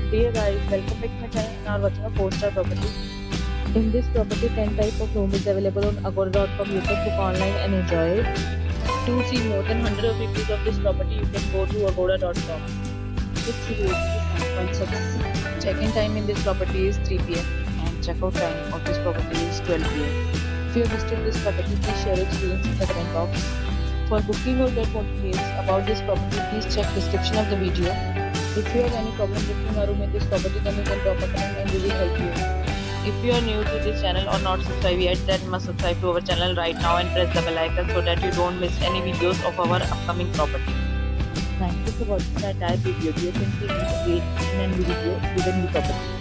Dear guys, welcome back to my channel and are watching a 4-star property. In this property, 10 type of room is available on agoda.com. You can book online and enjoy it. To see more than 100 of reviews of this property, you can go to agoda.com. Its rating is 9.6. Check-in time in this property is 3 p.m. and check-out time of this property is 12 p.m. If you have visited this property, please share your experience in the comment box. For booking or get more details about this property, please check description of the video. If you have any problem booking a room in this property, then you can drop a comment and we will help you. If you are new to this channel or not subscribed yet, then must subscribe to our channel right now and press the bell icon so that you don't miss any videos of our upcoming property. Thank you for watching the entire video. We are simply meet again in a new video with a new property.